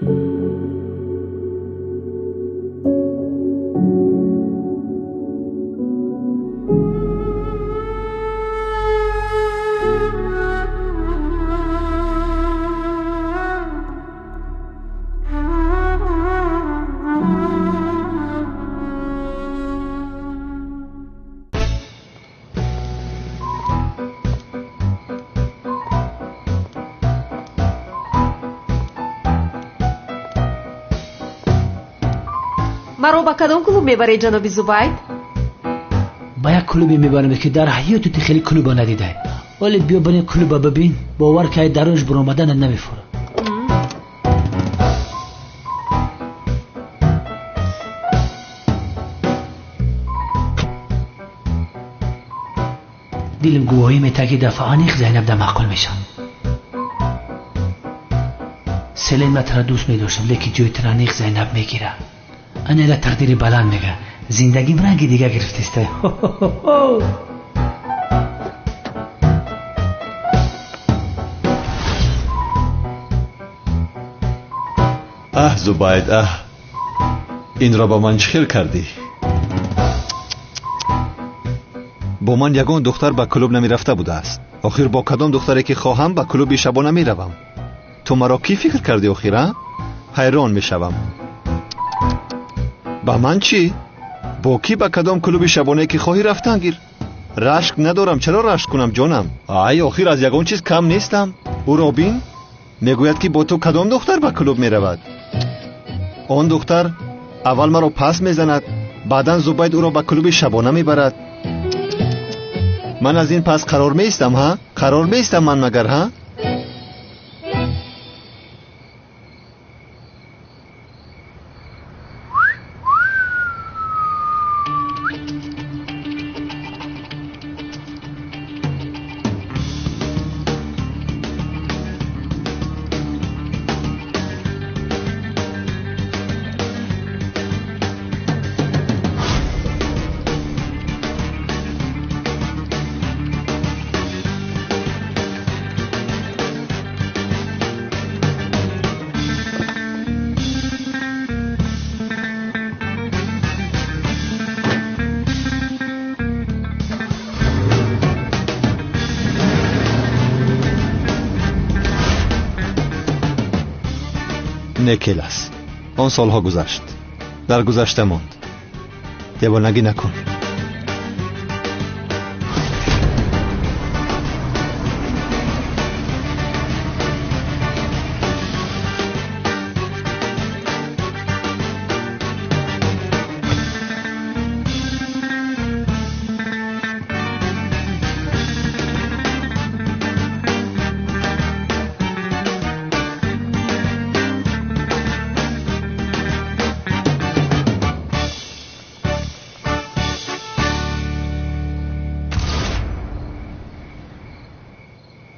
مرا با کدام کلوب میبری جناب زبید؟ با یک کلوبی میبرم که در حیاتت خیلی کلوبا ندیده، ولی بیا برای کلوبا ببین، باور که درش برآمدن نمیفوره. دلم گواهی میده که دفعه آنیخ زینب در معقول میشن. سلین من ترا دوست میداشتم، لیکن جوی ترا آنیخ زینب میگیره. انیلا تقدیر بلند میگه، زندگیم رنگی دیگه گرفتیسته. زبید این را با من چخیر کردی؟ با من یگان دختر به کلوب نمی رفته بوده است. آخر با کدام دختری که خواهم به کلوب شبانه می روم؟ تو مرا کی فکر کردی آخر؟ حیران می شوم. با من چی؟ با کی به کدام کلوب شبانه که خواهی رفتن گیر؟ رشک ندارم، چرا رشک کنم جانم؟ آخر از یگان چیز کم نیستم. او را بین میگوید که با تو کدام دختر به کلوب می رود؟ آن دختر اول مرا پس می زند، بعداً زبید او را به کلوب شبانه می برد. من از این پس قرار می ایستم ها؟ قرار می ایستم من مگر ها؟ نکیلس آن سالها گذشت، در گذشته ماند. دیوانگی نکن.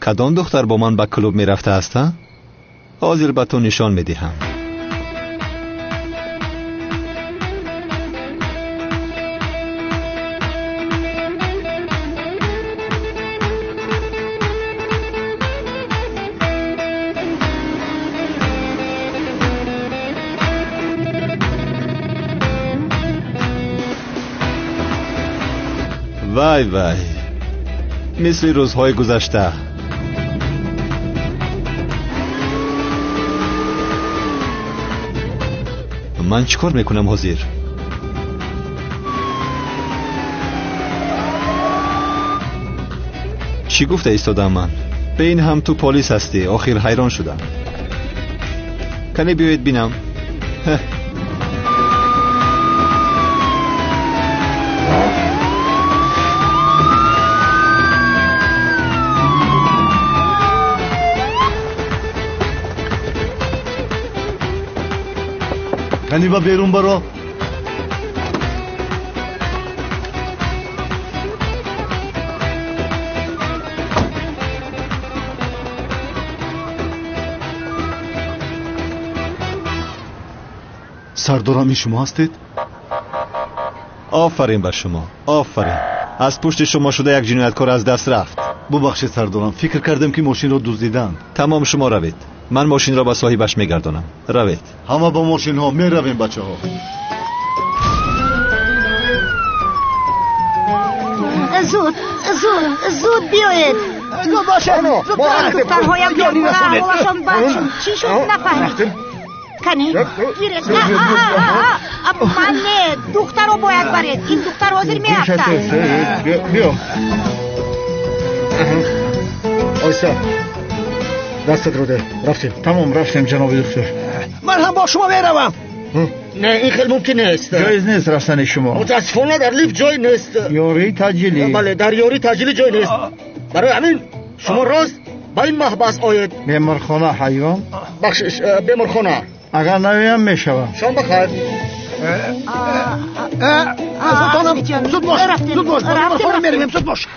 کدام دختر با من به کلوب می رفته است؟ حاضر به تو نشان می دهم. وای وای، مثل روزهای گذشته. من چیکار میکنم حاضر؟ چی گفته ایستادم من؟ به این هم تو پلیس هستی؟ آخر حیران شدم. کنی بیایید بینم. کنی با بیرون برو. سردارمی شما هستید؟ آفرین بر شما، آفرین. از پشت شما شده یک جنایتکار از دست رفت. ببخشید سردارم، فکر کردم که ماشین رو دزدیدند. تمام شما روید، من ماشین را به صاحبش میگردانم. روید. همه با ماشین ها میرویم بچه ها. زود بیایید. زود باشه. دخترهایم بیارم باشم. چی شد نفهمید؟ کنی؟ گیرید. من نه. دختر رو باید برید. این دختر حاضر میرفتن. بیا. آیسا دستت رو ده. رفتیم. تمام رفتیم جناب دکتر. من هم با شما میروم. نه این خیلی ممکن نیست. جایز نیست رفتن شما. متاسفانه در لیفت جای نیست. یاری تجلی. بله در یاری تجلی جای نیست. برای همین شما راست با این محبس آید. بیمارخانه حیوان. بخشش بیمارخانه. اگر نویم میشوم. شام بخیر. زود باش. زود باش. بیمارخانه میرویم. زود باش.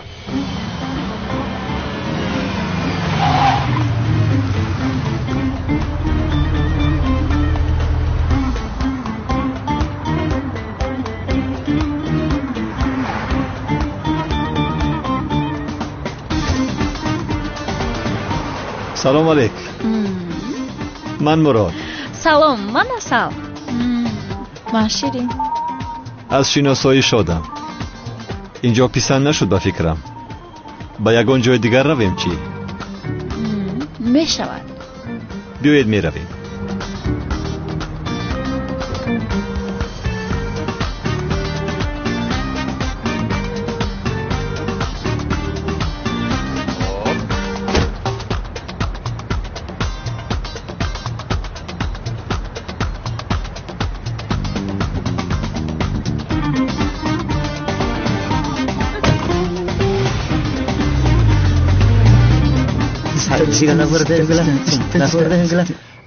سلام علیک. من مراد. سلام من اصل. من شیرین. از شناسایی شدم. اینجا پسند نشد به فکرم. با یگان جای دیگر رویم چی؟ می شود. بیایید می رویم.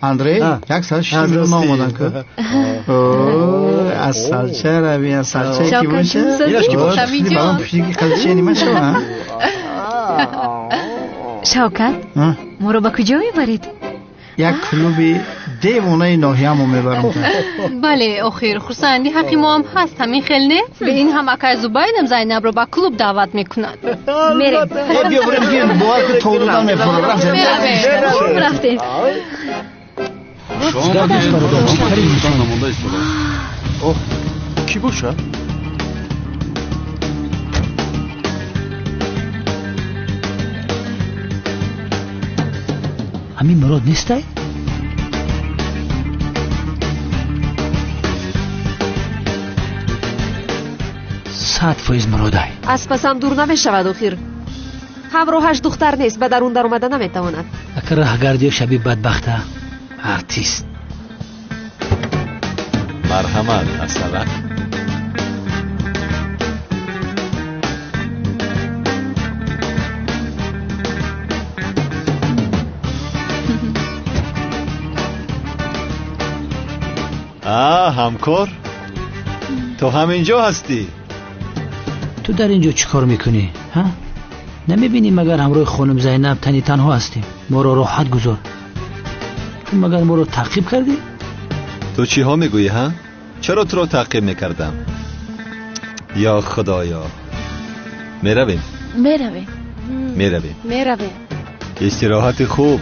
اندری یک سال شیرین ما اومدن که اصل چه روی اصل چه کی باشه برام پیشگی قلچه نیمه شما شوکت ما رو با کجا میبرید؟ یک کلوبی دیوانه ناحیه‌مو میبرم. بله آخر خرسندی حقی ما هم هست. همین خیلی نه به این هم اکر زبایدم زینب رو با کلوب دعوت میکنند. میریم بیا بریم باید که تولدن میفرم. رفتیم. کی باشه؟ همین مراد نیسته؟ صد فایز مراده. از پسم دور نمیشود آخر. همراهش دختر نیست. به درون در اومده نمیتواند. اگر راهگردی شبیه بدبخته آرتیست. مرحمت مثلا. همکار تو همینجا هستی؟ تو در اینجا چی کار میکنی؟ ها؟ نمیبینی مگر همراه خانم زینب تنی تنها هستیم؟ ما رو راحت گذار. تو مگر ما رو تعقیب کردی؟ تو چی ها میگویی ها؟ چرا تو رو تعقیب میکردم؟ یا خدایا. میرویم؟ میرویم. استراحت خوب.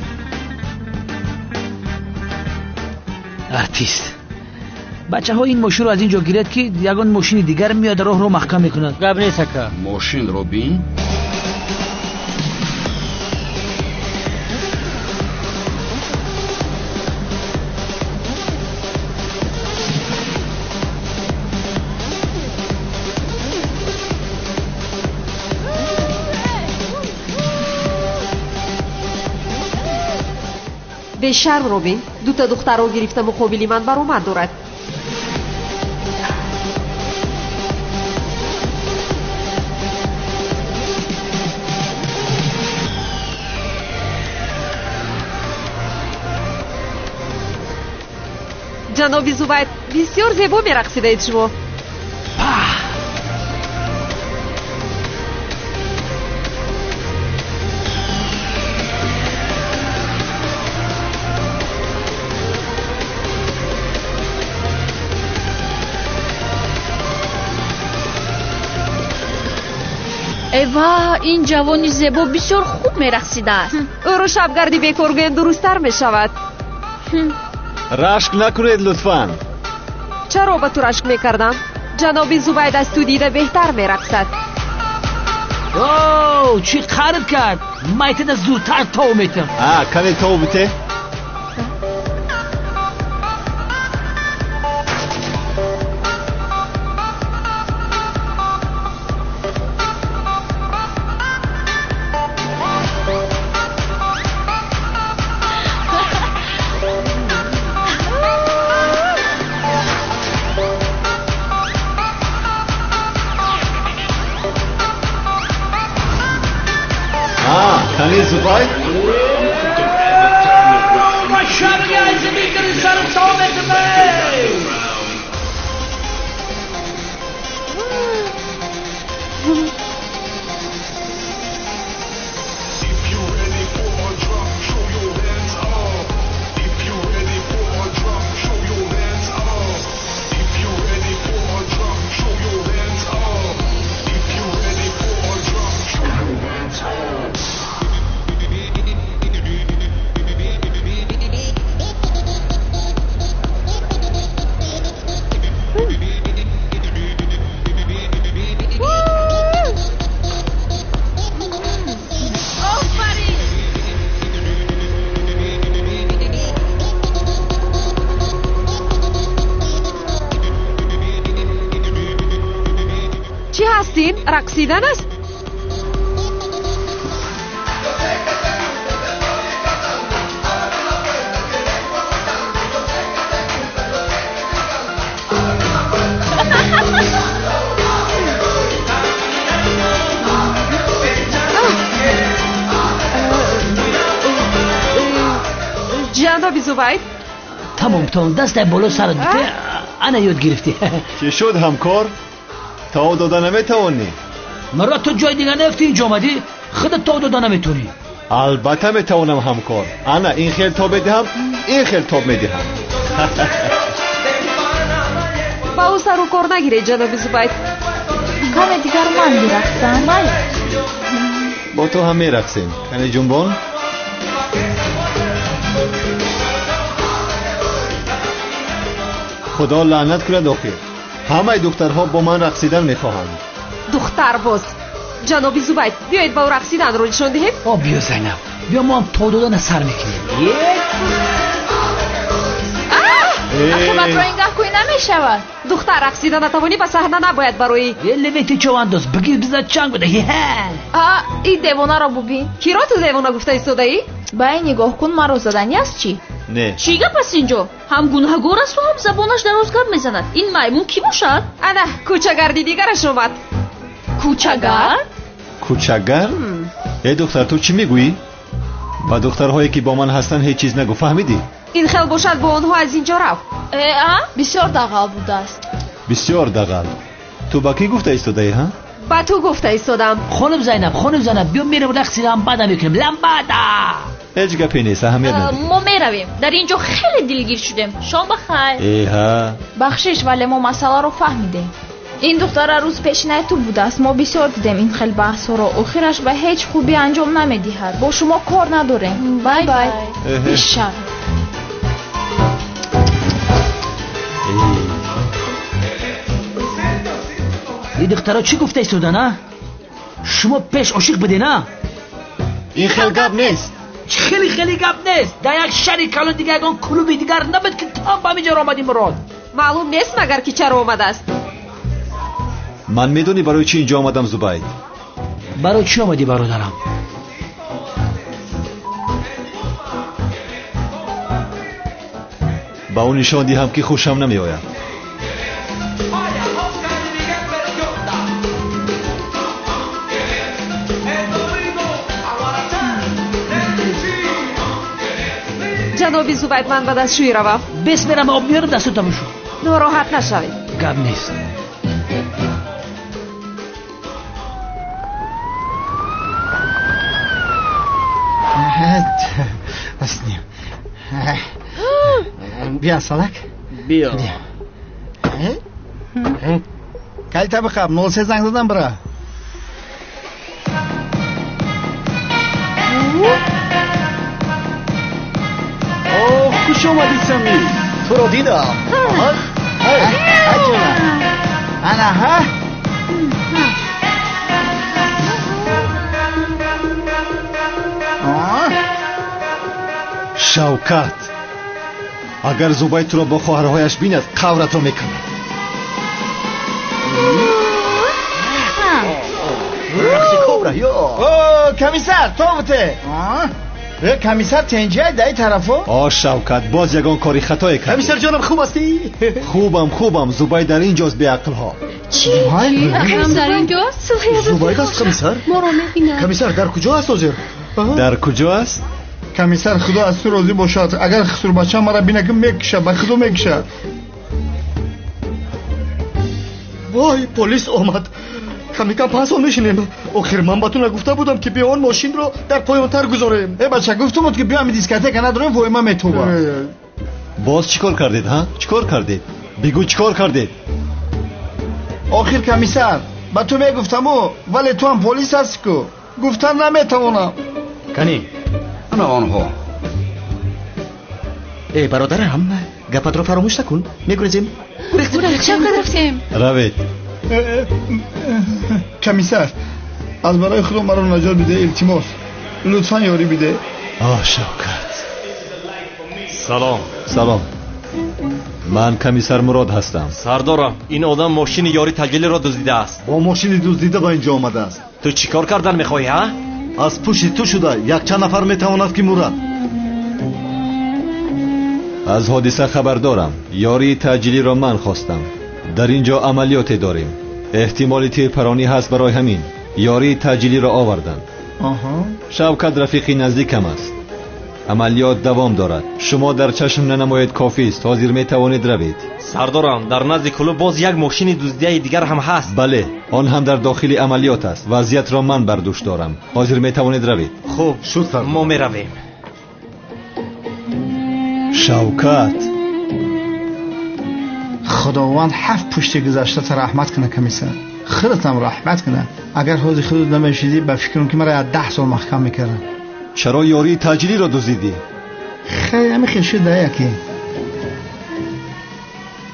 آرتیست. بچه ها این ماشین رو از اینجا گیرد که یگان ماشین دیگر میاد راه رو محکم میکنند. قبل نیست که ماشین رو بین. به شرم روبین. دو تا دختر رو گرفته مقابلی من برآمد دارد. جناب زبید بسیار زیبا میرقصیدید شما. ایوا این جوانی زیبا بسیار خوب میرقصیده است. او رو شبگردی بکار گویند درست‌تر میشود. رشک نکنید لطفاً. چرا به تو رشک میکردم؟ جناب زبید از تو دیده بهتر میرقصد. اوه چی خرد کرد؟ مایتن از زودتر تو میتم. کنی تو بته؟ کنی زباید؟ شبگی از میکنی سر تو میتم. چی هستین؟ رقصیدن است؟ جناب زبید تمام تمام دست بالا سرت بته. انا یاد گرفتی. چی شد همکار؟ تا داده نمیتوانی؟ مرا تو جای دیگه نفتی اینجا آمدی؟ خودت تا داده نمیتونی. البته میتوانم همکار. انا این خیل تا بدهم، این خیل تا میدهم. با او سر و کار نگیره جناب زبید. کم دیگر من میرقصم. با تو هم میرقصیم. کنی جنبان؟ خدا لعنت کند آخر. همه دخترها با من رقصیدن میخواهند. دختر باز. جناب زبید بیایید با او رقصیدن رو نشان دهیم. بیا زینب بیا ما هم تا دادن سر میکنیم. آخه من رو اینگاه کوی نمیشود. دختر رقصیدن نتوانی به صحنه نباید بروی. یه لویتی چو انداز بگیر بزد چنگ بده. این دیوانه را ببین. کی را تو دیوانه گفته ایستاده ای؟ با این نگاه کن مرا زدنی است چی؟ نه. چی گپ است اینجا؟ هم گناهگار است و هم زبانش دراز گپ میزند. این میمون کی باشد؟ انا کوچگردی دیگرش اومد. کوچگر؟ کوچگر؟ ای دختر تو چی میگویی؟ با دخترهایی که با من هستن هیچ چیز نگو. فهمیدی؟ این خیل باشد با آنها از اینجا رفت. بسیار دغل بوده است. بسیار دغل. تو با کی گفته ایستاده ای ها؟ با تو گفته ایستادم. خانم زینب بیا میرم رقصیدن بعدا میکنیم. لمبادا هیچ گپی نیست. اهمیت نداره. ما میرویم. در اینجا خیلی دلگیر شدیم. شام بخیر. ایها بخشش ولی ما مسئله رو فهمیدیم. این دختر روز پیشینه تو بوده است. ما بسیار دیدیم این خیلی بحث رو. آخرش به هیچ خوبی انجام نمیدهد. با شما کار نداریم. بای بای. بیشتر این دخترها چی گفته ایستاده نه؟ شما پیش عاشق بده نه؟ این خیلی گپ نیست. خیلی گپ نیست. در یک شهری کلان دیگه اگان کلوبی دیگر نبود که تا با اینجا آمدیم مراد. معلوم نیست مگر که چرا آمده است. من میدونی برای چی اینجا آمدم زبید؟ برای چی آمدی برادرم؟ با اون نشان دهم که خوشم نمی آید. جناب زبید من به دستشویی روم. بس برم آب میارم دستتا بشو. ناراحت نشوید. گپ نیست. بسنیم. بیا سالک. بیا. کلی تا بخواب 03 زنگ زدم برا. خوش اومدی سمی. تو رو دیدم. انا ها شوکت اگر زوبای تو را با خواهرهایش بیند قورت را میکند. کمیسر تو بوده. کمیسر تنجه دای طرفو. شوکت باز یگان کاری خطای کردی. کمیسر جانم خوب هستی؟ خوبم زوبای در اینجاست بی عقل ها. چی؟ هم در اینجاست؟ زوبای هست کمیسر؟ ما رو میبینم. کمیسر در کجا هست حاضر؟ در کجا است؟ کمیسر خدا از تو راضی باشد. اگر خسرو بچه مرا بینه که میکشه به خدا میکشه. وای پلیس آمد. کمی کم پس میشینیم. آخر من با تو نگفته بودم که بیا اون ماشین رو در پایانتر گذاریم. ای بچه گفتم بود که بیا می دیسکتک نداریم وای من میتوبه. باز چیکار کردید ها؟ چیکار کردید؟ بگو چیکار کردید؟ آخر کمیسر با تو میگفتم ولی تو هم پلیس هستی که گفتن نمیتوانم. کنی انا آنها. ای برادرم گپت رو فراموش نکن. میگریزیم. رفتیم. روید. کمیسر از برای خدا مرا نجات بده التماس. لطفا یاری بده. شوکت. سلام. من کمیسر مراد هستم. سردارم این آدم ماشین یاری تجلی را دزدیده است. با ماشین دزدیده با اینجا آمده است. تو چیکار کردن میخوای ها؟ از پشت تو شده یک چند نفر میتواند که مرد. از حادثه خبر دارم. یاری تجلی را من خواستم. در اینجا عملیاتی داریم. احتمالی تیرپرانی هست، برای همین یاری تجلی را آوردند. شوکت رفیقی نزدیکم است. عملیات دوام دارد. شما در چشم ننماید کافی است. حاضر میتوانید روید. سردارم در نزد کلوب باز یک ماشین دزدیده دیگر هم هست. بله آن هم در داخل عملیات است. وضعیت را من بر دوش دارم. حاضر میتوانید روید. خوب شد ما میرویم. شوکت خداوند 7 پشت گذشته رحمت کنه کمیسر. خودت هم رحمت کنه. اگر حاضر خودت نمیشیدی به فکرم که مرا 10 سال محکم میکردن. چرا یاری تجلی را دزدیدی؟ خیلی همین شده یکی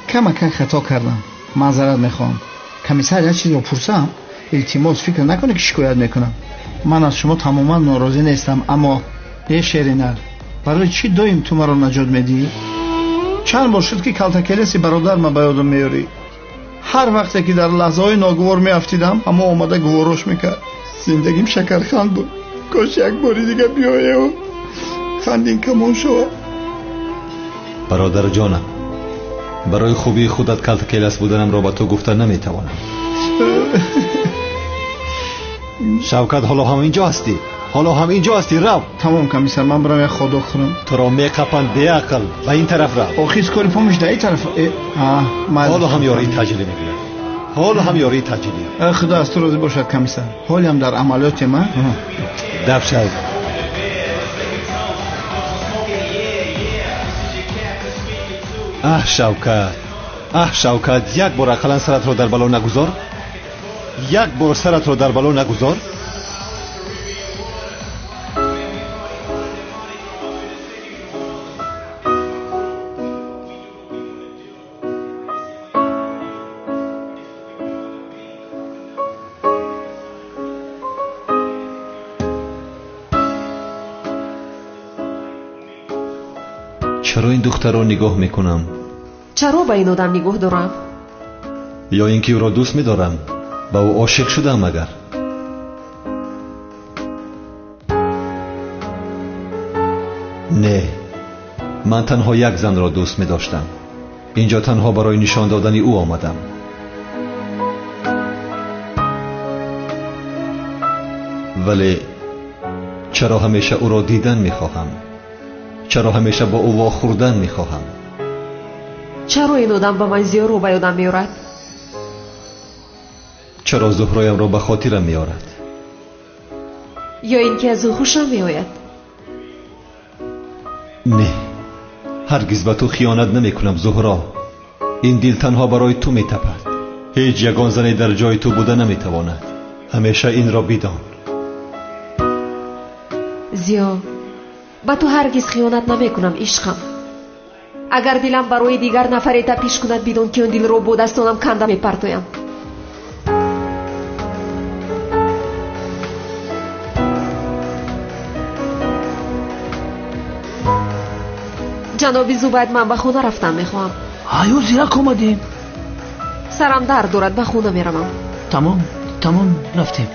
کمک خطا کردم. معذرت میخوام. کمیسر یه چیزی رو پرسم التماس فکر نکنه که شکایت میکنم. من از شما تماما ناراضی نیستم، اما یه شیرینر برای چی دایم تو مرا نجات میدی؟ چند بار شد که کلتکلیسی برادر ما به یادم میاری. هر وقتی که در لحظه های ناگوار میافتیدم اما آمده گواراش میکرد. زندگیم شکرخند بود. کاش یک باری دیگه بیایه و خندین کمون شود. برادر جانم، برای خوبی خودت کلتکلیس بودنم را با تو گفته نمیتوانم. شوکت حالا هم اینجا هستی. رو. تمام کمیسر من برام یک خدا خورم. تو را میقپند بی عقل. به این طرف رو. آخیز کاری پامش در این طرف. حالا هم یاری تجلی میگیرد. خدا از تو راضی باشد کمیسر. حالی هم در عملیات من دب شد. شوکت یک بار اقلا سرت را در بلا نگذار. چرا این دختر را نگاه میکنم؟ چرا به این آدم نگاه دارم؟ یا اینکه او را دوست میدارم، با او عاشق شدم مگر؟ نه، من تنها یک زن را دوست میداشتم. اینجا تنها برای نشان دادن او آمدم. ولی چرا همیشه او را دیدن میخواهم؟ چرا همیشه با او واخوردن میخواهم؟ چرا این آدم به من زیاد رو به یادم میارد؟ چرا زهرایم را به خاطرم میارد؟ یا اینکه از او خوشم میآید؟ نه، هرگز به تو خیانت نمیکنم زهرا. این دل تنها برای تو میتپد. هیچ یگان زنی در جای تو بوده نمیتواند. همیشه این را بدان. زیا با تو هرگز خیانت نمیکنم عشقم. اگر دلم برای دیگر نفری تپیش کند بدون که اون دل رو با دستانم کنده میپرتویم. جنابی زوباید من به خونه رفتم میخواهم. آیو زیرک اومدیم. سرم درد دارد به خونه میروم. تمام رفتیم.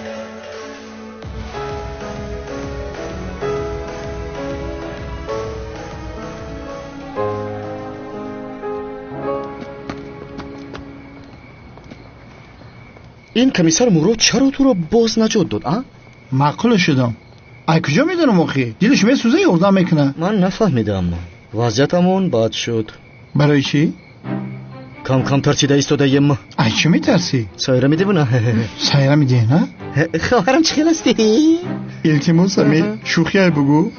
این کمیسر مراد چرا تو رو باز نجات داد؟ معقول شدم. ای کجا میدونم آخی؟ دلش میسوزه یردم میکنه. من نفهمیدم. وضعیتمون بد شد. برای چی؟ کم ترسیده ایستاده یم. ای چی میترسی؟ سایره میده بونه. سایره میده نه؟ خواهرم چه خیل هستی؟ التماس می شوخی های بگو.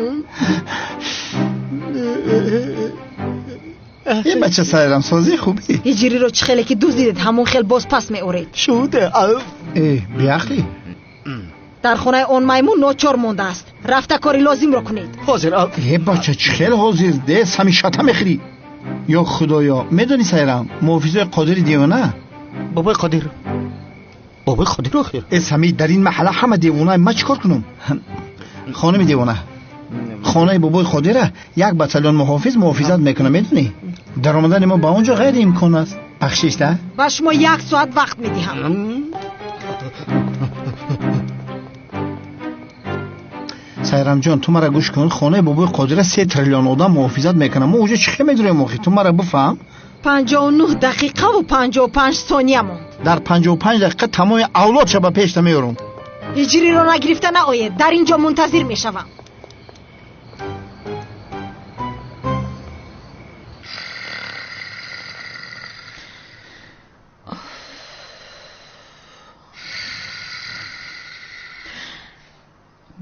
این بچه سایرم سازی خوبی. هجری رو چه خیلی که دوز دیدید همون خیل باز پس می اورید. شده بیاخلی در خونه اون میمون ناچار مونده است. رفته کاری لازم رو کنید. حاضر بچه چه خیلی حاضر دست همی شتا میخری. یا خدایا میدونی سایرم محافظه قادر دیوانه. بابای قادر آخر از همی در این محله همه دیوانه. ما چیکار کنم؟ خانم دیوانه خانه بابای قادره یک بتالون محافظت میکنه. میدونی در آمدن ما با اونجا غیر امکان است. بخشش ده با شما 1 ساعت وقت میدیم. سایرم جان تو مرا گوش کن. خانه بابای قادره 3 تریلیون آدم محافظت میکنه. ما اونجا چی میدونیم آخی؟ تو مرا بفهم. 59 دقیقه و 55 ثانیه موند. در 55 دقیقه تمام اولاد شب پیش میارم. هجری رو نگرفته نآید. در اینجا منتظر میشوم.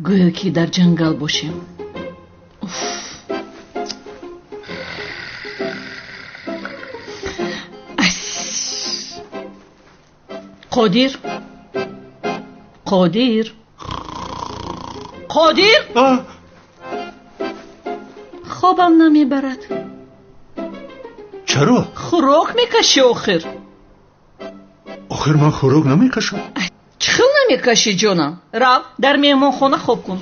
گویا که در جنگل باشیم. قادر خوابم نمیبرد. چرا؟ خوراک میکشی آخر من خوراک نمیکشم. چخیل نمیکشی جانم. رو در میهمان خانه خواب کن.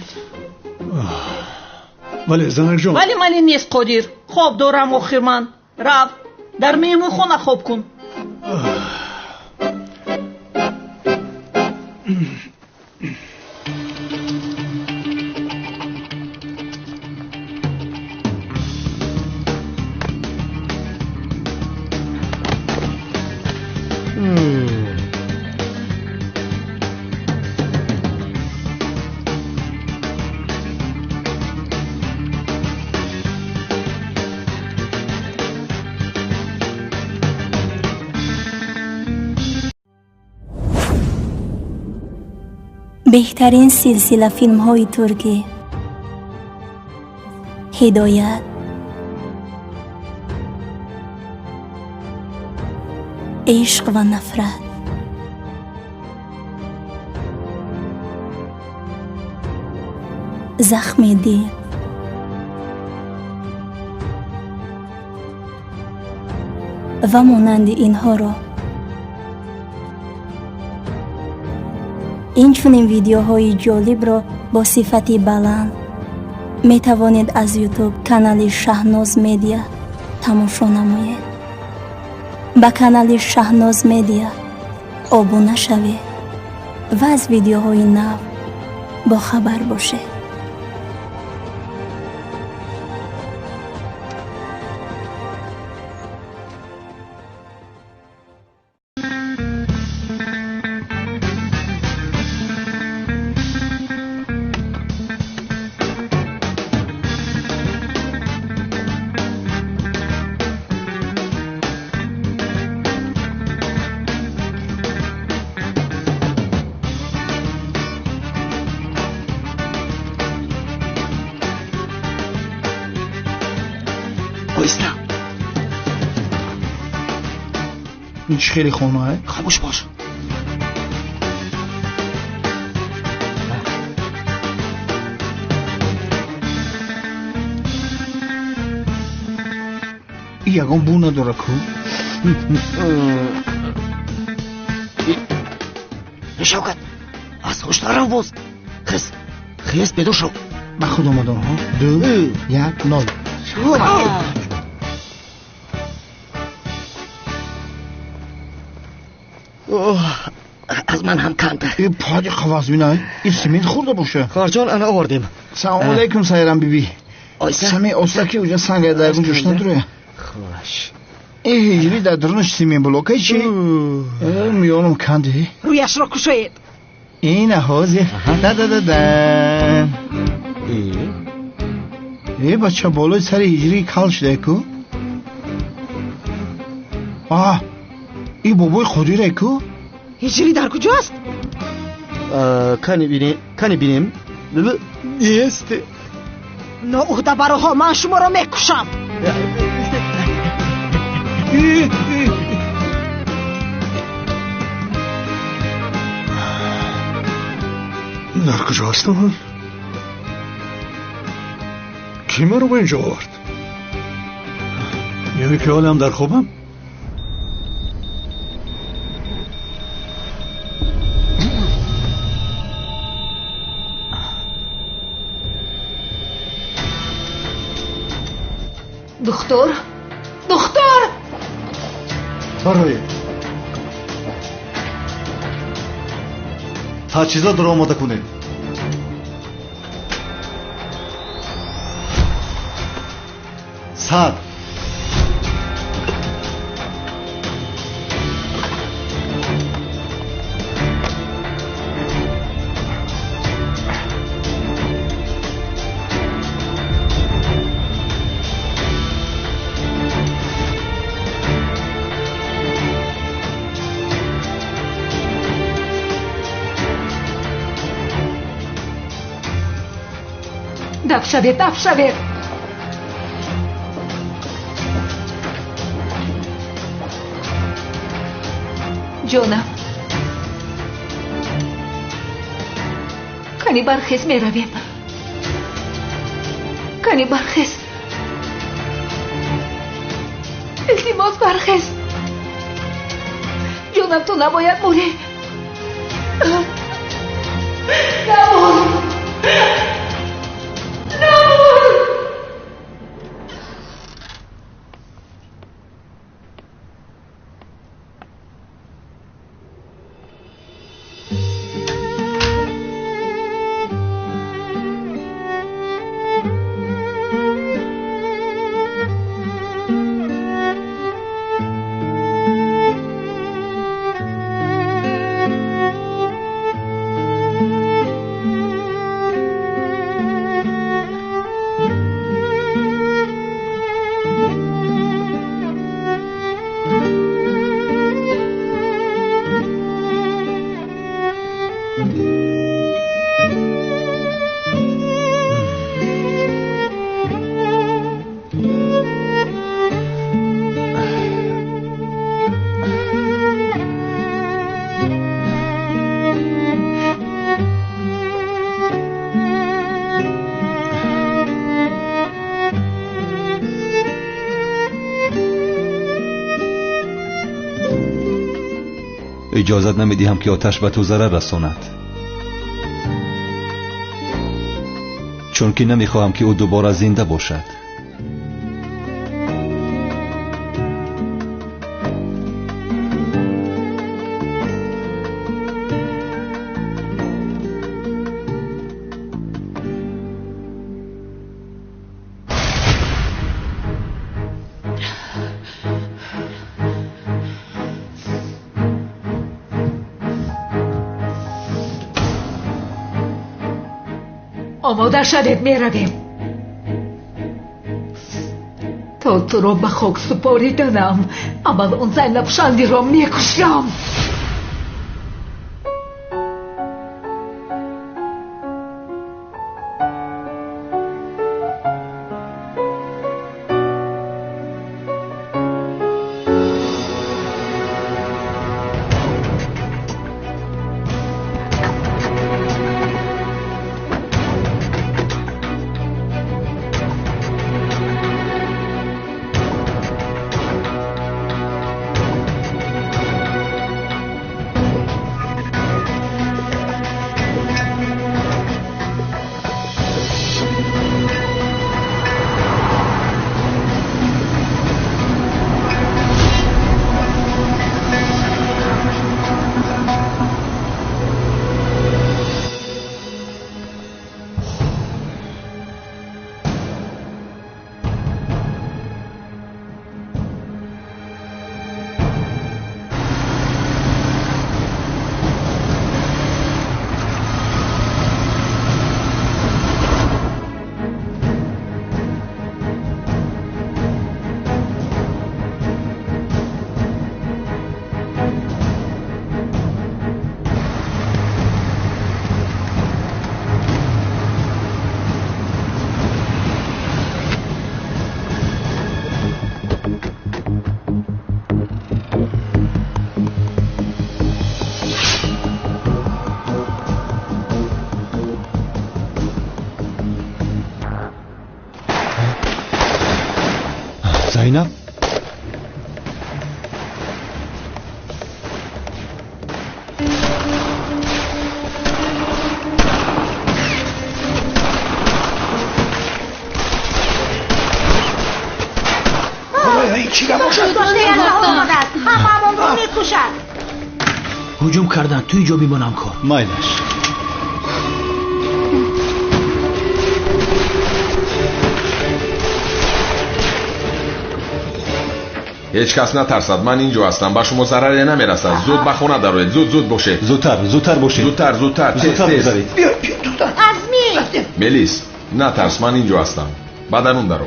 ولی زنک جان ولی نیست قادر. خواب دارم آخر من. رو در میهمان خانه خواب کن. بهترین سلسله فیلم های ترکی هدایت، عشق و نفرت، زخم دل، و مانند اینها را این چنین ویدیوهای جالب را با صفتی بلند می توانید از یوتیوب کانال شهناز میدیا تماشا نمایید. با کانال شهناز میدیا ابونه شوید و از ویدیوهای نو با خبر باشید. این چی خیلی خونه؟ خاموش باش. ягон бу надора ку шавкат аз ҳушдарав боз хис бедор шав ба худ омадам 2 1 0 аз ман ҳам камтар поди қаваз бинай ин семент хӯрда боша корҷон ана овардем салому алайкум сайрам биби сами осаки уҷа санга дайгун ҷӯш надуроя хуш ҳиҷри дар дурнаш семент блокай чи миёнам канди рӯяшро кушоед ина ҳозир дадададан бача болои сари ҳиҷрӣ кал шудайку ин бобои қодирайку ҳиҷрӣ дар куҷост кани бинем нест ноӯҳда бароҳо ман шуморо мекушам дар куҷо ҳастам ки маро ба инҷо овард яъне ки ҳолам дар хобам دختر барои таҷҳизотро омода кунед сад دفع شوید جانم کانی برخیز می رویم کانی برخیز التماس برخیز جانم تو نباید موری نمون اجازت نمیدیم که آتش به تو ضرر رساند چون که نمیخواهم که او دوباره زنده باشد آماده شدید می رویم تا تو را به خاک سپاریدنم اول اون زن لبشندی را می کشم زینب هممون رو میکشن. هجوم کردن توی جا میمونم کار مایلش هیچ کس نترسد، من اینجا هستم، با شما ضرری نمیرسد. زود به خونه دارید، زود باشه. زودتر باشه. زودتر بذارید. بیا عزمی ملیس نترس، من اینجا هستم. بدنون درو.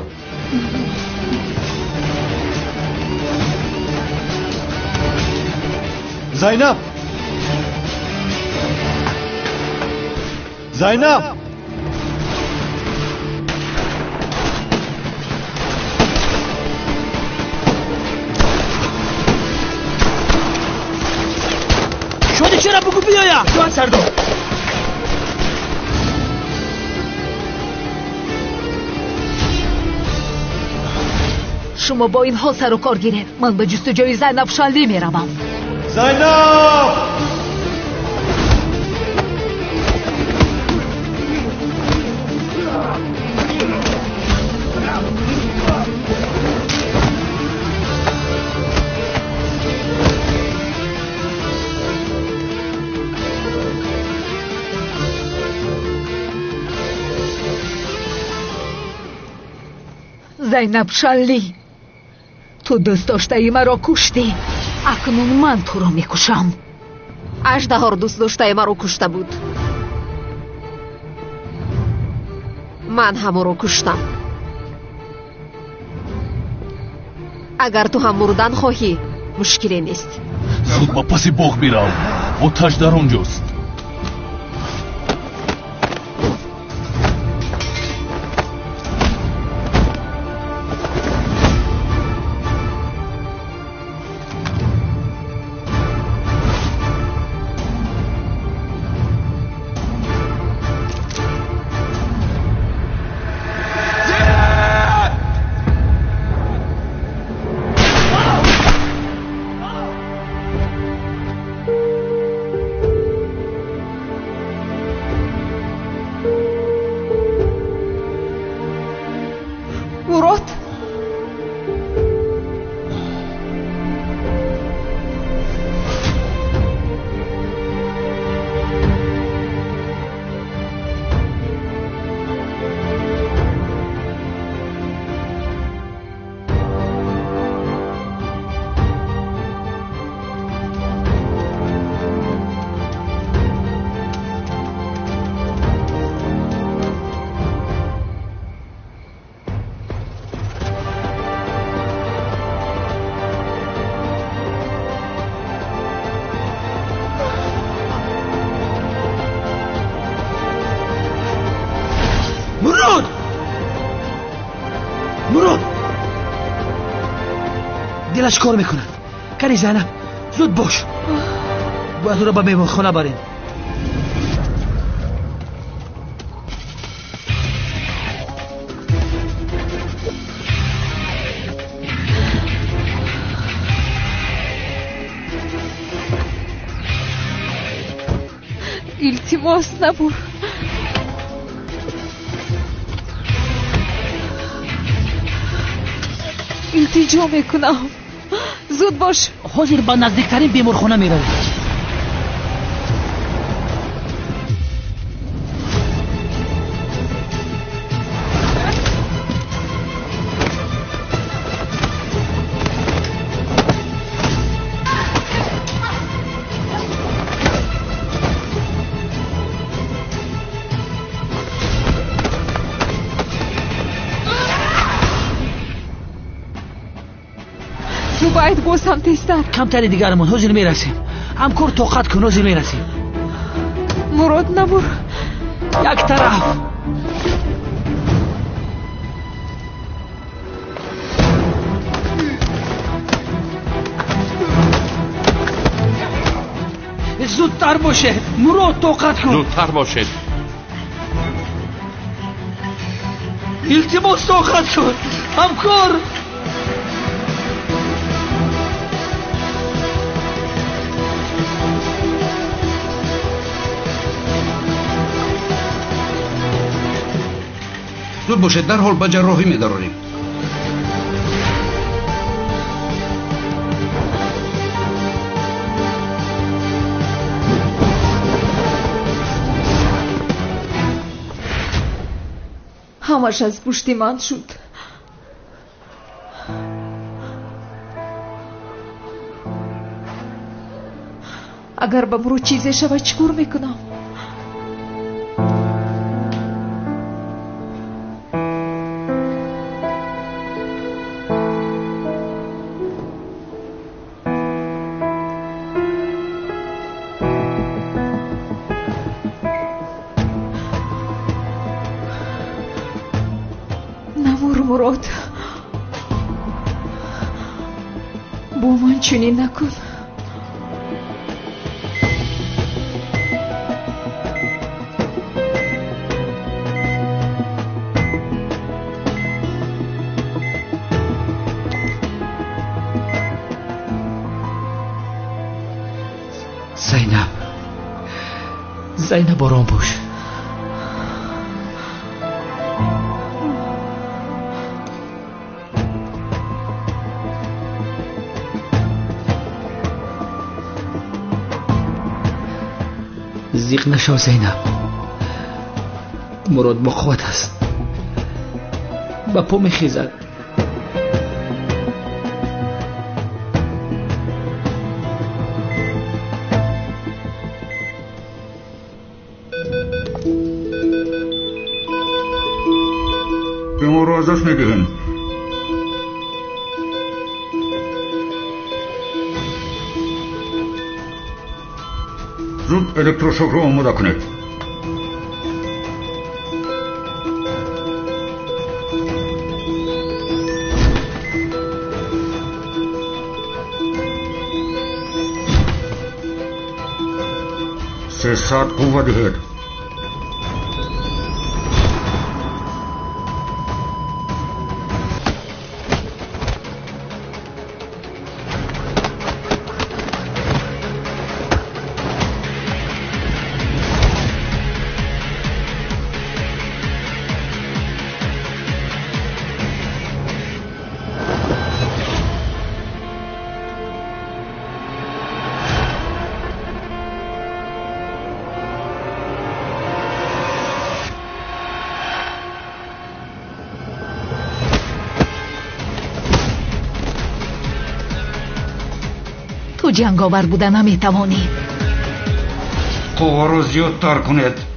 زینب شده چرا بگو بیایم جوان سردار شما با این حال سر و کار گیرید. من به جستجوی زینب شالی میروم. زینب زینب شالی، تو دوست داشته ای مرا کشتی، اکنون من تو را میکشم. اژدها دوست داشته مرا کشته بود، من هم او را کشتم. اگر تو هم مردن خواهی مشکلی نیست. زود با پسی باغ میرم، آتش در آنجاست. مراد دلش کار میکنه. کنی زینب زود باش، باید او را به مهمانخانه بریم. التماس نبر. التجا میکنم زود باش. حاضر با نزدیکترین بیمارخانه میرویم. باید بازم تیستر. کمتری دیگرمون حاضر میرسیم. همکار طاقت کن، حاضر میرسیم. مراد نبر. یک طرف. زودتر باشه مراد، طاقت کن. زودتر باشه. التماس طاقت کن همکار. زود باشد در حال به جراحی می‌داریم. همش از پشت من شد. اگر بمرو چیزی شود چیکار میکنم؟ مراد با من چنین نکن. زینب آرام باش. زیق نشو زینب. مراد با قوت است. با پا میخیزد. به ما رو ازش نگهن. زود الکتروشوک رو آماده کنید. سه ساعت قوه دهید. تو جنگاور بودن نمیتوانی. قوه رو زیادتر کنید.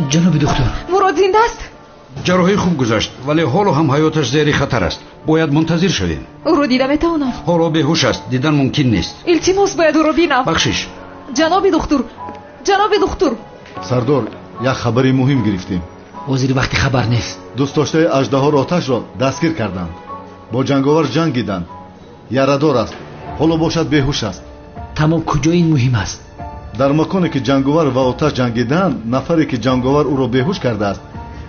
جناب دکتر، مراد زنده است؟ جراحی خوب گذشت ولی حالا هم حیاتش زیر خطر است. باید منتظر شویم. او رو دیدم میتوانم؟ حالا بیهوش است، دیدن ممکن نیست. التماس باید او رو بینم. بخشش. جناب دکتر، جناب دکتر. سردار، یک خبری مهم گرفتیم. وزیر وقتی خبر نیست. دوست داشته اژدها آتش را دستگیر کردند. با جنگاور جنگیدند. یاره‌دار است. حالا باشد بیهوش است. تمام کجا این مهم است؟ در مکانی که جنگاور و آتش جنگیدند، نفری که جنگاور او را بیهوش کرده است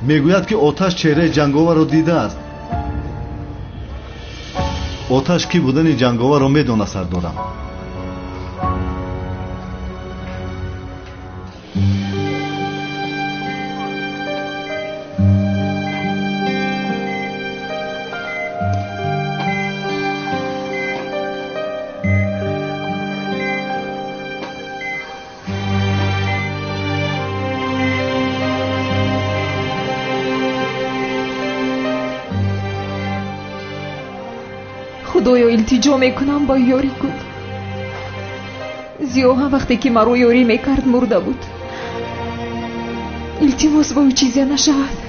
میگوید که آتش چهره جنگاور را دیده است. آتش کی بودن جنگاور را میداند سردارم. خدایا التجا میکنم با یاری کن. زیا هم وقتی که مرا یاری میکرد مرده بود. التماس با او چیزی نشود.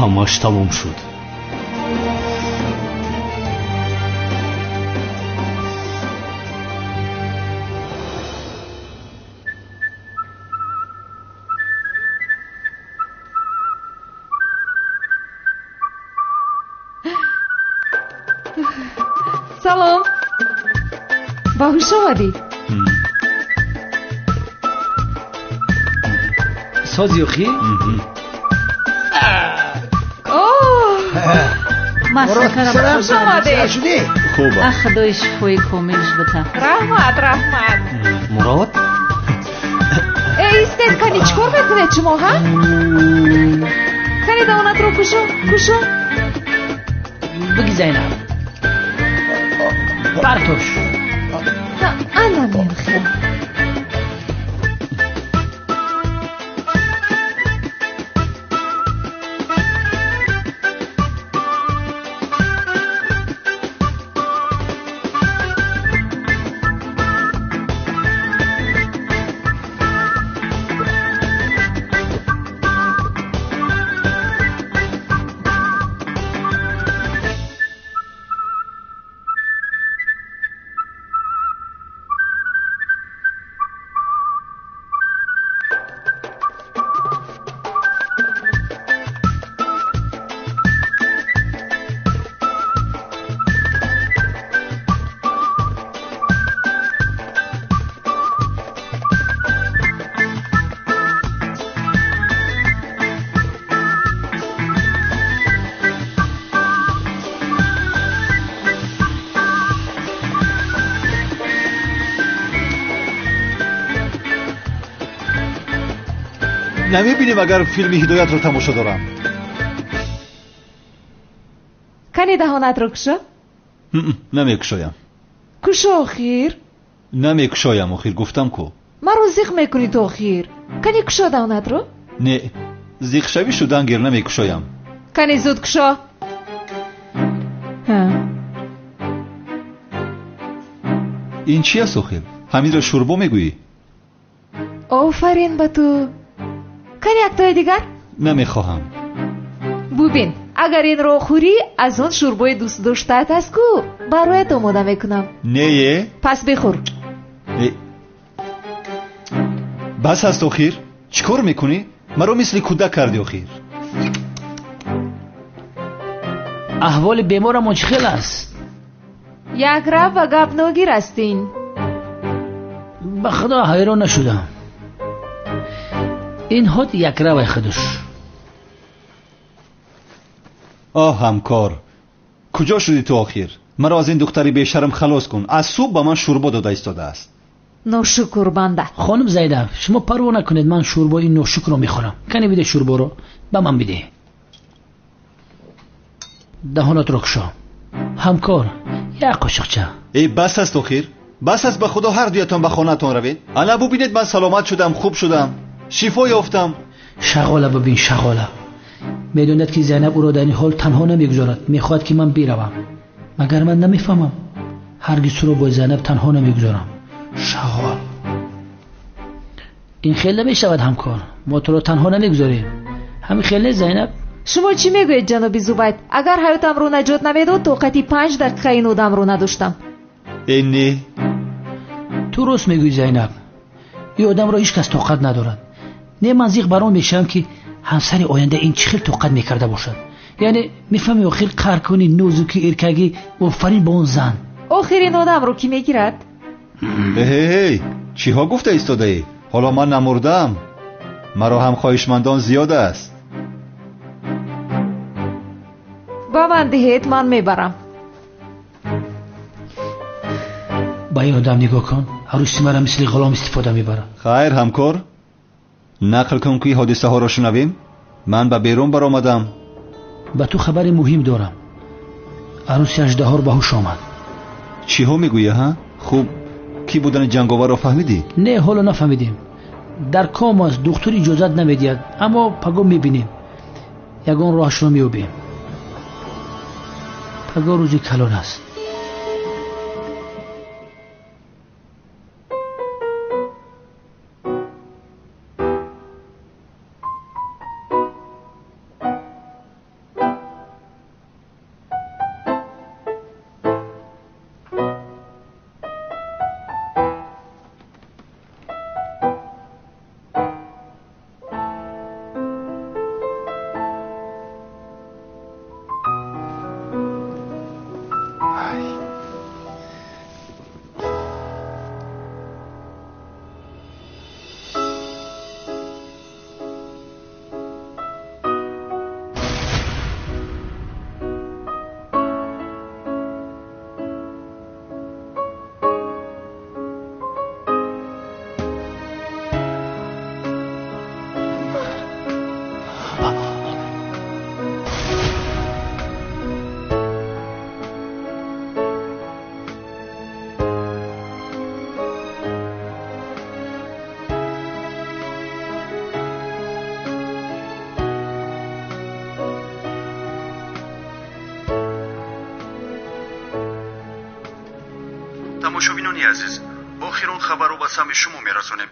همش تمام شد. سلام. باهوش آمدی؟ سازی اخی؟ مسکرم خوش آمده. خوبه. خدای شفای کاملش بده. رحمت. مراد؟ ایستید کنی چکار میکنه شما ها؟ کنی دانت رو کشو. بگی زینب. برتوش. انا میخوام. نمیبینیم اگر فیلم هدایت رو تماشا دارم. کنی دهانت رو کشو؟ نمیکشایم. کشو آخیر؟ نمیکشایم آخیر گفتم کو. مرا زیخ میکنی تو آخیر. کنی کشو دهانت رو؟ نه زیخ شوی شدن گیر نمیکشایم. کنی زود کشو. این چی است آخیر؟ همین را شوربا میگویی؟ آفرین با تو. کنی یک تای دیگر؟ نمیخواهم. ببین اگر این رو خوری از اون شوربای دوست داشتت است کو برایت آماده میکنم. نه پس بخور. بس هست آخیر؟ چیکار میکنی؟ مرا مثل کودک کردی آخیر. احوال بیمارم مشکل است. یک رب و گپ نگیر استین. به خدا حیران نشدم. این هات یک روی خودش. همکار کجا شدی تو آخیر؟ مرا از این دختری بیشرم خلاص کن. از صبح به من شوربا داده ایستاده است. ناشکر بنده. خانم زیدب شما پروا نکنید، من شوربا این ناشکر رو میخورم. کنی بده شوربا رو به من بده. دهانت رو کشا. همکار یک قاشقچه. بس است آخیر؟ بس است به خدا هر دویتان به خانه‌تان روید. انا ببینید من سلامت شدم، خوب شدم، شفا یافتم. شغاله ببین شغاله. میدوند که زینب او را در این حال تنها نمیگذارد، میخواهد که من بروم. مگر من نمیفهمم؟ هرگز او را با زینب تنها نمیگذارم. شغال این خیلی نمیشود همکار، ما تو را تنها نمیگذاریم. همین خیلی زینب. شما چی میگوید جناب زبید؟ اگر حیاتم رو نجات نمیداد طاقتی 5 دقیقه این آدم رو نداشتم. اینی تو راست میگوی زینب، این آدم را هیچ کس طاقت ندارد. نه منزیق برام میشم که همسر آینده این چه خیلی طاقت میکرده باشد. یعنی میفهمی آخر قهر کنی نازکی ارکگی آفرین با اون زن. آخرین آدم رو کی میگیرد؟ هی چی ها گفته ایستاده ای؟ حالا من نمردم، مرا هم خواهشمندان زیاد است. با من دهید من میبرم. با این آدم نگاه کن، عروسی مرا مثل غلام استفاده میبره. خیر همکار، نقل کن که حادثه ها را شنویم. من به بیرون برآمدم. با تو خبر مهم دارم. عروسی اژدها به هوش آمد. چی ها میگویی ها؟ خوب کی بودن جنگاور را فهمیدی؟ نه حالا نفهمیدیم. در کام است، دکتر اجازت نمیدید، اما پگاه میبینیم. یگان راهش را میوبیم. پگاه روزی کلان است. تماشابینان عزیز، آخرین خبر رو به سمع شما میرسونیم.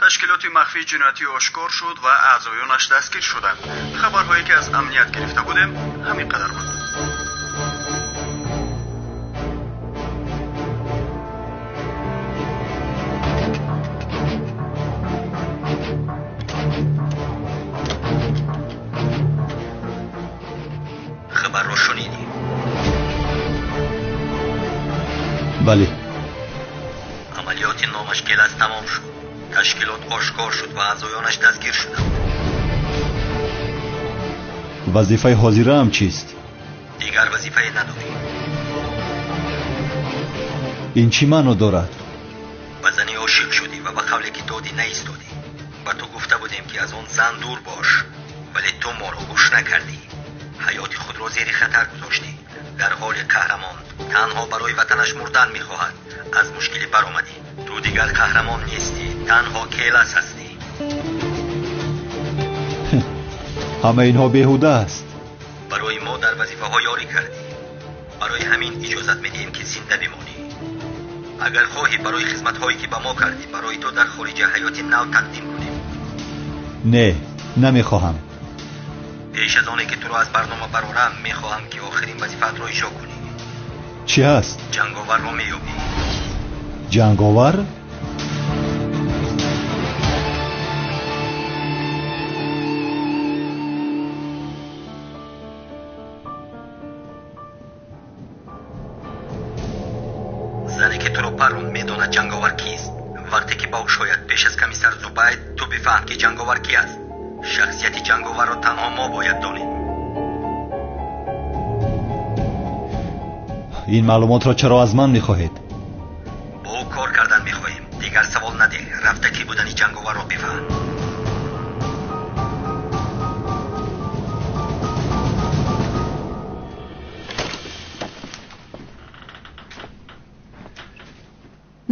تشکیلات مخفی جنایتی آشکار شد و اعضایانش دستگیر شدند. خبرهایی که از امنیت گرفته بودیم همین قدر بود. خبر رو شنیدی؟ بله. عملیات نامشکل از تمام شد. تشکیلات آشکار شد و اعضایانش دستگیر شدند. وظیفه حاضره هم چیست؟ دیگر وظیفه نداری. این چی معنی دارد؟ به زنی عاشق شدی و به قولی که دادی نایستادی. و تو گفته بودیم که از آن زن دور باش، ولی تو ما را گوش نکردی. حیات خود را زیر خطر گذاشتی. در حال قهرمان تنها برای وطنش مردن میخواهد. از مشکلی برآمدی. تو دیگر قهرمان نیستی، تنها کیلس هستی. همه اینها بیهوده است. برای ما در وظیفه ها یاری کردی. برای همین اجازت میدیم که زنده بمانی. اگر خواهی برای خدمت هایی که به ما کردی برای تو در خارج حیات نو تقدیم کنیم. نه، نمیخواهم. پیش از آنی که تو را از برنامه برارم میخواهم که آخرین وظیفت را اجرا کنی. چی هست؟ جنگاور را مییابی. جنگاور؟ زنی که تو را پرون میداند جنگاور کیست. وقتی که با شاید پیش از کمیسر زبید تو بفهم که جنگاور کی است. شخصیت جنگاور را تنها ما باید دانیم. این معلومات را چرا از من میخواهید؟ با او کار کردن میخواهیم. دیگر سوال نده. رفته کی بودنی جنگاور را بفهم.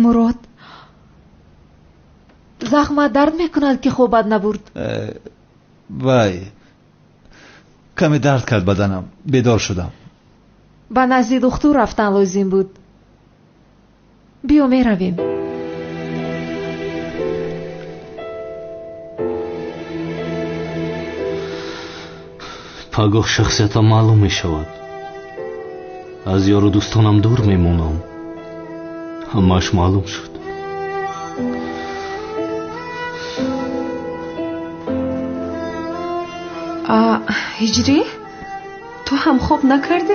مراد زخمت درد میکند که خوابت نبرد؟ وای کمی درد کرد بدنم بیدار شدم به نزد دکتر رفتن لازم بود بیا میرویم پگاه شخصیتم معلوم میشود از یار و دوستانم دور میمونم همش معلوم شد هجری تو هم خوب نکردی؟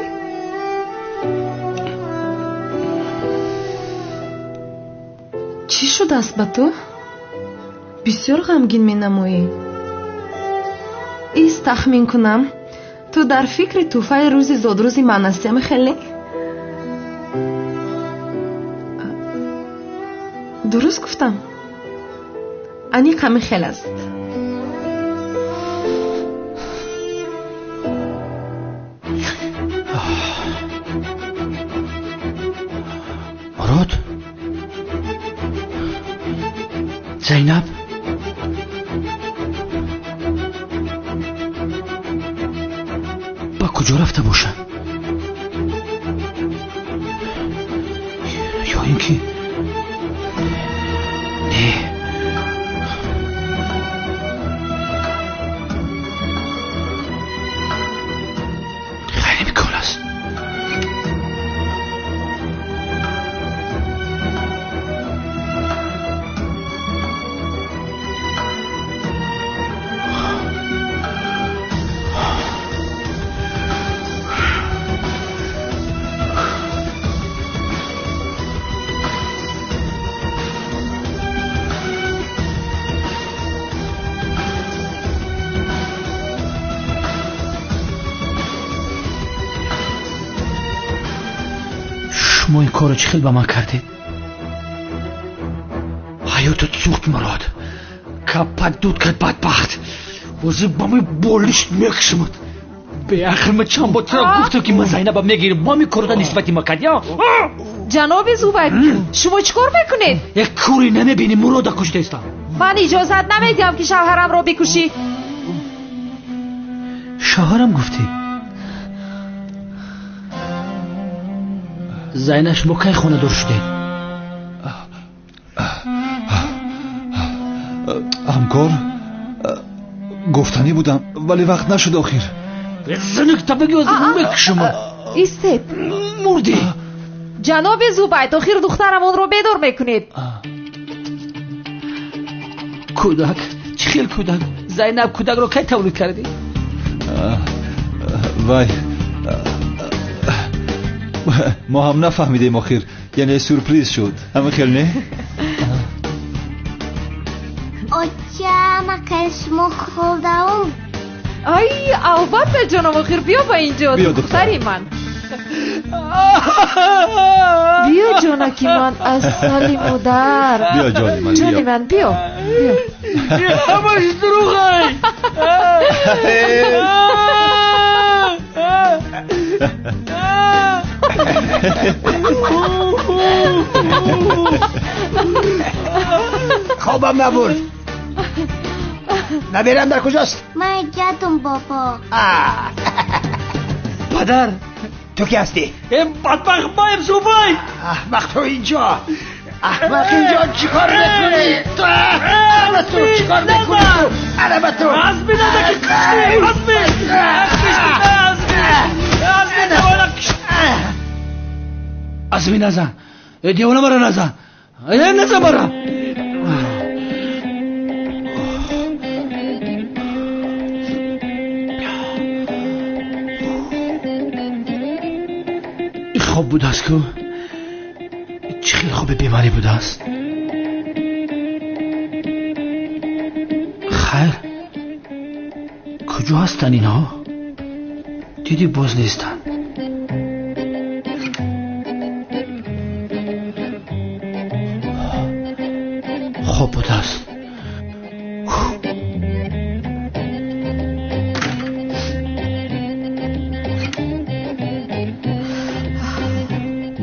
چی شده است با تو؟ بسیار غمگین می نمایی ایست تخمین کنم تو در فکر توفای روز زادروز من هستیم خیلی؟ درست گفتم انی غم خیلی است مراد زینب با کجا رفته باشن یا اینکه نه خیلی میکن است شما این کارو چه خیلی با من کردید حیاتت سوخت مراد کپت دود کرد بدبخت وزی با می بولیش میکشمد به آخر من چند با ترا گفتم که من زینبم میگیرم با می کارو نسبتی ما کرد یا جناب زوبک شما چیکار میکنید؟ یک کوری نمیبینی مراد کشته استم من اجازت نمیدم که شوهرم را بکشی شوهرم گفتی زینب شما کی خونه دار شدید؟ همکار گفتنی بودم ولی وقت نشد آخر زنک تبگی از میکشم ایستید مردی جناب زوبایت آخر دخترمون رو بدار میکنید کودک چه خیل کودک زینب کودک رو کی تولید کردی؟ وای ما هم نفهمیدیم آخر یعنی سورپریز شد همه خیل نه؟ آجا ما کشمو خوردم ای البته جناب آخر بیا با اینجا دختری من بیا جانکی من از سالی مادر بیا جانی من جانی من بیا همش دروغه خوابم نبرد نبیرم در کجاست؟ من جاتم بابا پدر تو کی هستی؟ این بدبخت بایم زوبای احمق تو اینجا احمق اینجا چیکار میکنی؟ تو احمق تو چیکار میکنی؟ علمه تو عزمی نده که کشمی عزمی نزن دیوانه مرا نزن نزن مرا این خواب بوده است که چه خیلی خواب بیماری بوده است خیر کجا هستن اینا دیدی باز نیستن خواب بوده است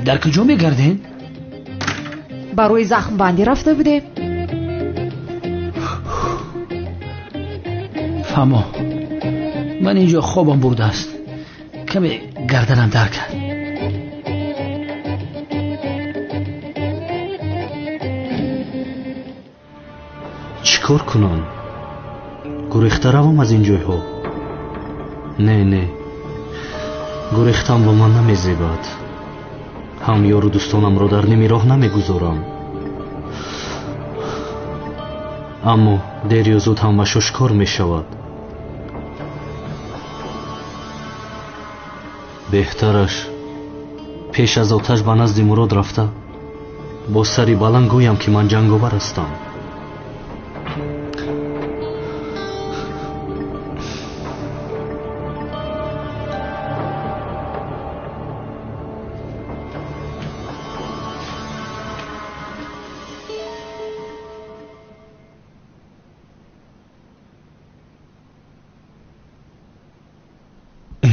در کجا میگردین؟ барои захмбандӣ рафта будем. фаҳмо, ман инҷо хобам бурдааст. каме гарданам дар кард. чӣ кор кунам? гурехта равам аз ин ҷойҳо? не, гурехтам ба ман намезебад. ҳам ёру дӯстонамро дар ними роҳ намегузорам. аммо дер ё зуд ҳамаш ошкор мешавад. беҳтараш пеш аз оташ ба назди мурод рафта бо сари баланд гӯям ки ман ҷанговар ҳастам.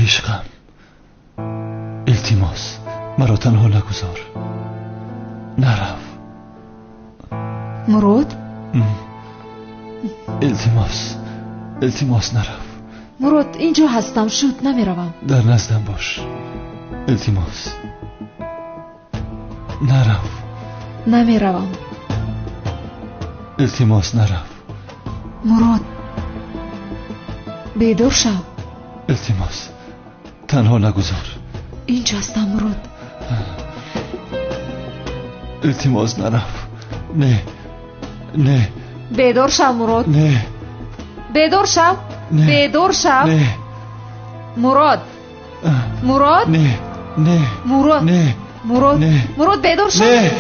عشقم التماس مرا تنها نگذار. نرو مراد. التماس نرو. مراد اینجا هستم، شد نمیروم. در نزدم باش. التماس نرو. نمیروم. التماس نرو. مراد بیدار شو. التماس تنها نگذار. اینجا هستم مراد. التماس نرو. نه بیدار شو مراد. نه بیدار شو. بیدار شو. نه مراد. نه مراد. نه مراد. نه مراد. نه مراد بیدار شو. نه